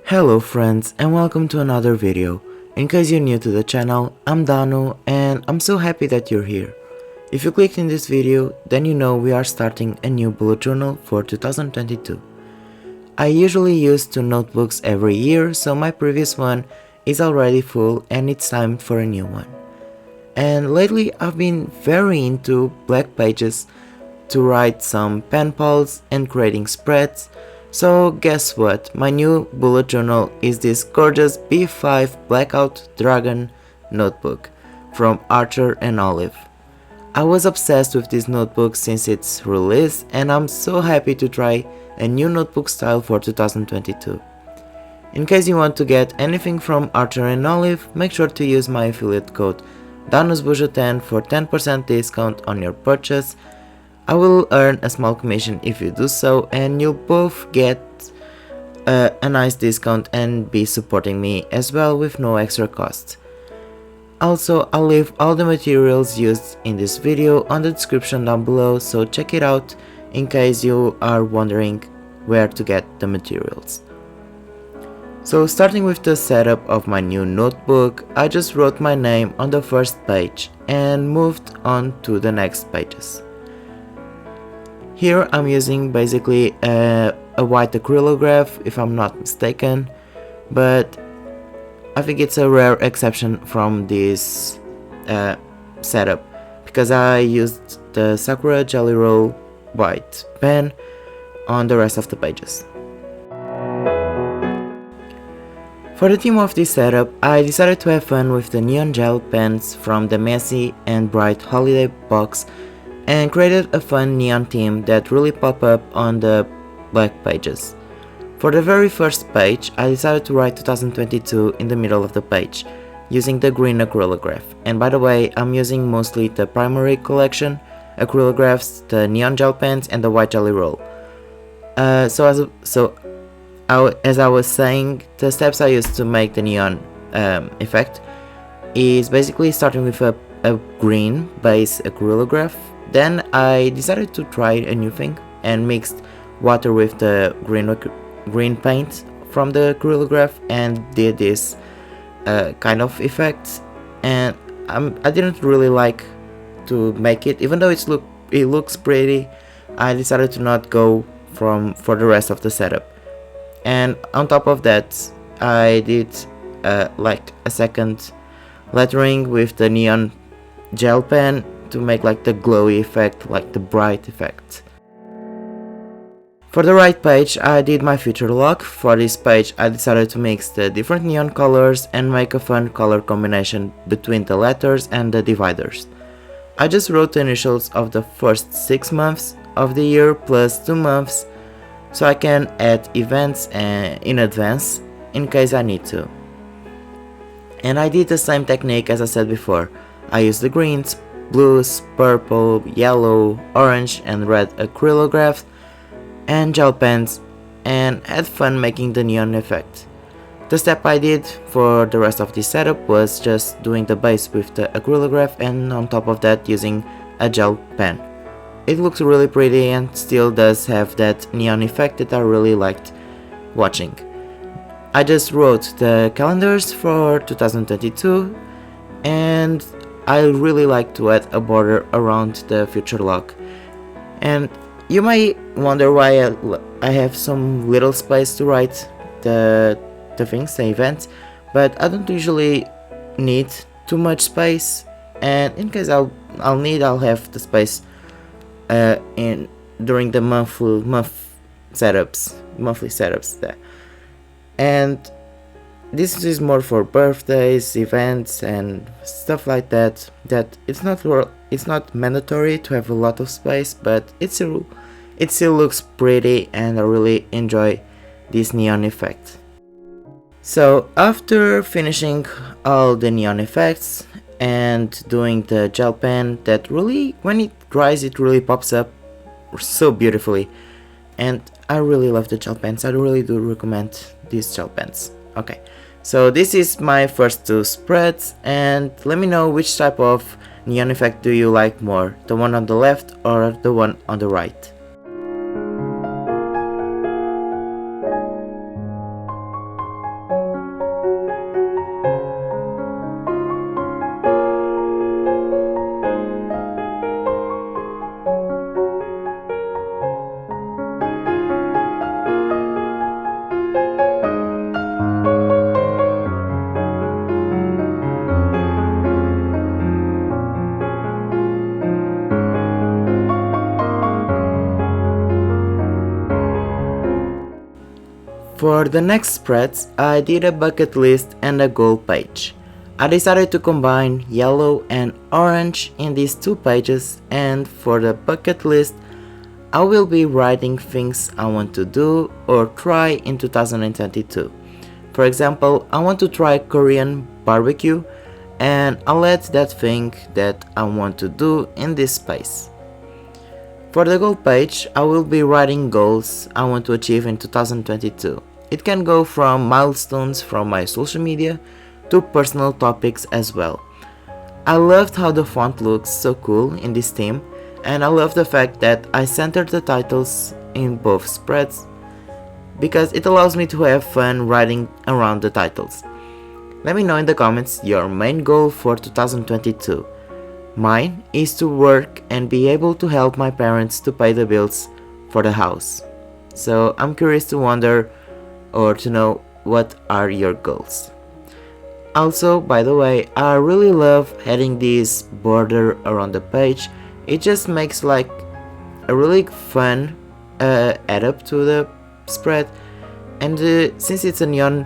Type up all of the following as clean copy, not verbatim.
Hello friends and welcome to another video. In case you're new to the channel, I'm Dano and I'm so happy that you're here. If you clicked in this video, then you know we are starting a new bullet journal for 2022. I usually use 2 notebooks every year, so my previous one is already full and it's time for a new one. And lately I've been very into black pages to write some pen pals and creating spreads. So guess what, my new bullet journal is this gorgeous B5 Blackout Dragon notebook from 𝐦𝐿. I was obsessed with this notebook since its release and I'm so happy to try a new notebook style for 2022. In case you want to get anything from 𝐦𝐿, make sure to use my affiliate code DanosBujo10 for 10% discount on your purchase. I will earn a small commission if you do so, and you'll both get a nice discount and be supporting me as well with no extra cost. Also, I'll leave all the materials used in this video on the description down below, so check it out in case you are wondering where to get the materials. So starting with the setup of my new notebook, I just wrote my name on the first page and moved on to the next pages. Here I'm using basically a white acrylograph if I'm not mistaken, but I think it's a rare exception from this setup because I used the Sakura Jelly Roll white pen on the rest of the pages. For the theme of this setup, I decided to have fun with the neon gel pens from the messy and bright holiday box and created a fun neon theme that really pop up on the black pages. For the very first page, I decided to write 2022 in the middle of the page, using the green acrylograph. And by the way, I'm using mostly the primary collection acrylographs, the neon gel pens and the white jelly roll. As I was saying, the steps I used to make the neon effect is basically starting with a green base acrylograph. Then I decided to try a new thing and mixed water with the green paint from the acrylograph and did this kind of effect, and I didn't really like to make it, even though it looks pretty. I decided to not go for the rest of the setup, and on top of that I did like a second lettering with the neon gel pen to make like the glowy effect, like the bright effect. For the right page I did my feature log. For this page I decided to mix the different neon colors and make a fun color combination between the letters and the dividers. I just wrote the initials of the first 6 months of the year plus 2 months so I can add events in advance in case I need to. And I did the same technique as I said before. I used the greens, blues, purple, yellow, orange and red acrylographs and gel pens and had fun making the neon effect. The step I did for the rest of this setup was just doing the base with the acrylograph and on top of that using a gel pen. It looks really pretty and still does have that neon effect that I really liked watching. I just wrote the calendars for 2022 and I really like to add a border around the future log. And you might wonder why I have some little space to write the things, the events, but I don't usually need too much space, and in case I'll have the space during the monthly setups there. And this is more for birthdays, events and stuff like that it's not mandatory to have a lot of space, but it still looks pretty and I really enjoy this neon effect. So after finishing all the neon effects and doing the gel pen that really, when it dries, it really pops up so beautifully, and I really love the gel pens. I really do recommend these gel pens. Okay, so this is my first 2 spreads, and let me know which type of neon effect do you like more, the one on the left or the one on the right. For the next spreads, I did a bucket list and a goal page. I decided to combine yellow and orange in these two pages, and for the bucket list, I will be writing things I want to do or try in 2022. For example, I want to try Korean barbecue, and I'll add that thing that I want to do in this space. For the goal page, I will be writing goals I want to achieve in 2022. It can go from milestones from my social media to personal topics as well. I loved how the font looks so cool in this theme, and I love the fact that I centered the titles in both spreads because it allows me to have fun writing around the titles. Let me know in the comments your main goal for 2022. Mine is to work and be able to help my parents to pay the bills for the house. So I'm curious to wonder or to know what are your goals. Also, by the way, I really love having this border around the page. It just makes like a really fun add up to the spread, and since it's a neon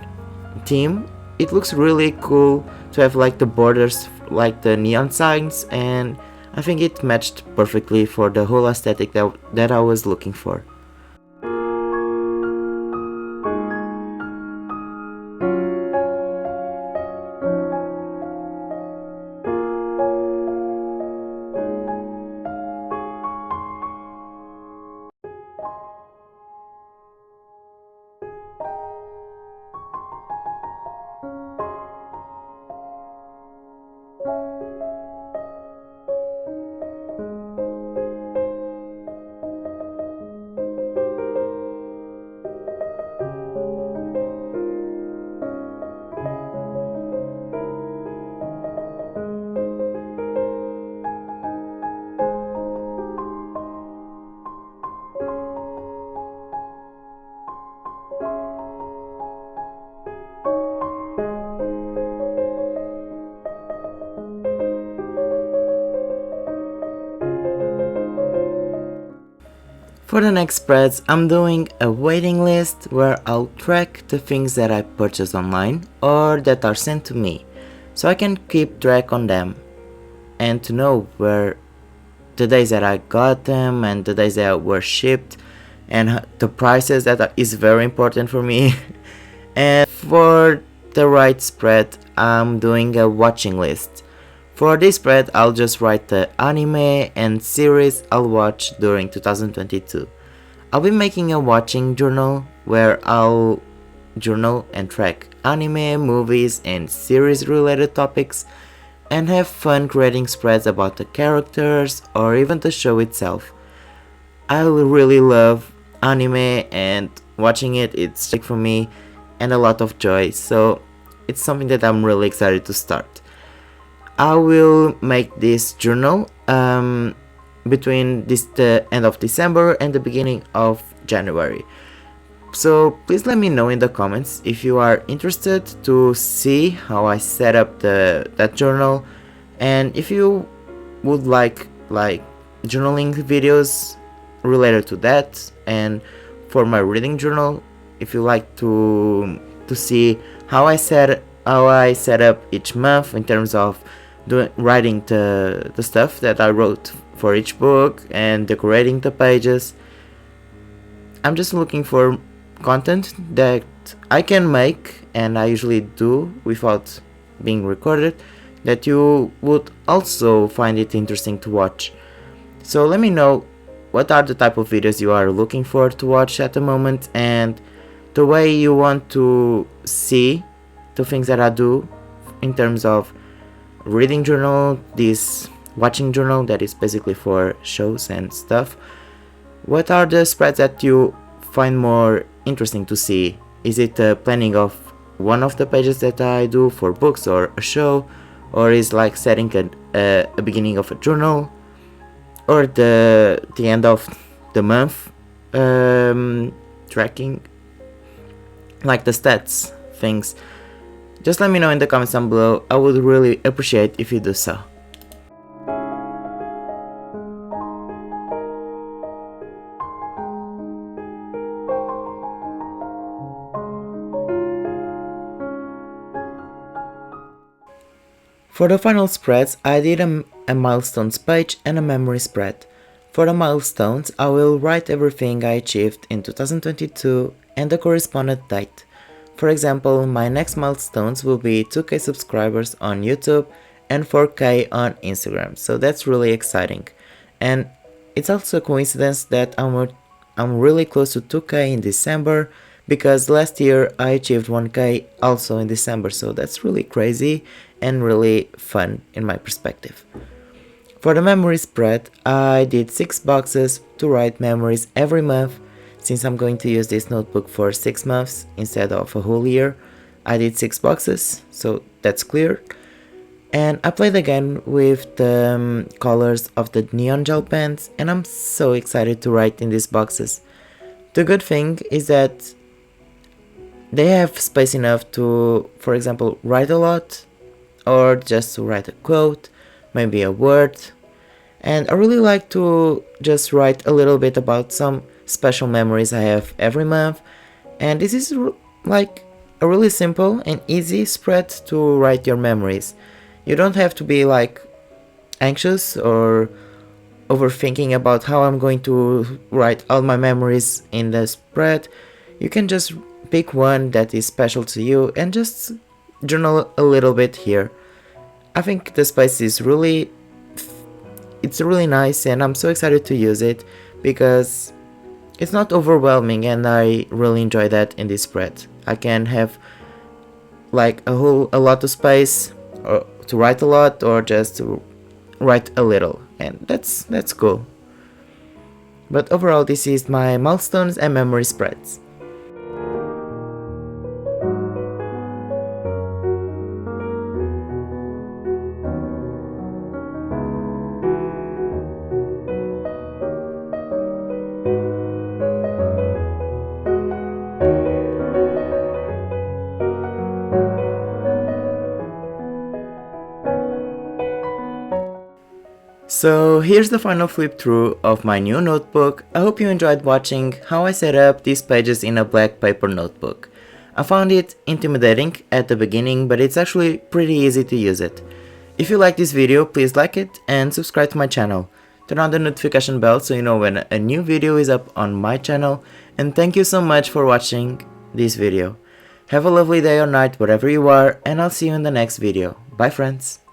theme, it looks really cool to have like the borders like the neon signs, and I think it matched perfectly for the whole aesthetic that I was looking for. For the next spreads, I'm doing a waiting list where I'll track the things that I purchase online or that are sent to me, so I can keep track on them and to know where the days that I got them and the days that were shipped and the prices. That is very important for me. And for the right spread, I'm doing a watching list. For this spread, I'll just write the anime and series I'll watch during 2022. I'll be making a watching journal where I'll journal and track anime, movies, and series related topics, and have fun creating spreads about the characters or even the show itself. I really love anime, and watching it's like for me and a lot of joy, so it's something that I'm really excited to start. I will make this journal between the end of December and the beginning of January. So please let me know in the comments if you are interested to see how I set up that journal, and if you would like journaling videos related to that. And for my reading journal, if you like to see how I set up each month in terms of writing the stuff that I wrote for each book and decorating the pages. I'm just looking for content that I can make, and I usually do without being recorded, that you would also find it interesting to watch. So let me know what are the type of videos you are looking for to watch at the moment, and the way you want to see the things that I do in terms of reading journal, this watching journal that is basically for shows and stuff. What are the spreads that you find more interesting to see? Is it the planning of one of the pages that I do for books or a show, or is like setting a beginning of a journal, or the end of the month tracking, like the stats things? Just let me know in the comments down below. I would really appreciate if you do so. For the final spreads, I did a milestones page and a memory spread. For the milestones, I will write everything I achieved in 2022 and the corresponding date. For example, my next milestones will be 2K subscribers on YouTube and 4K on Instagram, so that's really exciting. And it's also a coincidence that I'm really close to 2K in December, because last year I achieved 1K also in December, so that's really crazy and really fun in my perspective. For the memory spread, I did 6 boxes to write memories every month. Since I'm going to use this notebook for 6 months instead of a whole year, I did 6 boxes, so that's clear. And I played again with the colors of the neon gel pens, and I'm so excited to write in these boxes. The good thing is that they have space enough to, for example, write a lot, or just to write a quote, maybe a word. And I really like to just write a little bit about some special memories I have every month. And this is like a really simple and easy spread to write your memories. You don't have to be like anxious or overthinking about how I'm going to write all my memories in the spread. You can just pick one that is special to you and just journal a little bit here. I think the space is really nice, and I'm so excited to use it because it's not overwhelming, and I really enjoy that in this spread. I can have like a lot of space or to write a lot, or just to write a little, and that's cool. But overall, this is my milestones and memory spreads. So here's the final flip through of my new notebook. I hope you enjoyed watching how I set up these pages in a black paper notebook. I found it intimidating at the beginning, but it's actually pretty easy to use it. If you like this video, please like it and subscribe to my channel. Turn on the notification bell so you know when a new video is up on my channel, and thank you so much for watching this video. Have a lovely day or night wherever you are, and I'll see you in the next video. Bye friends!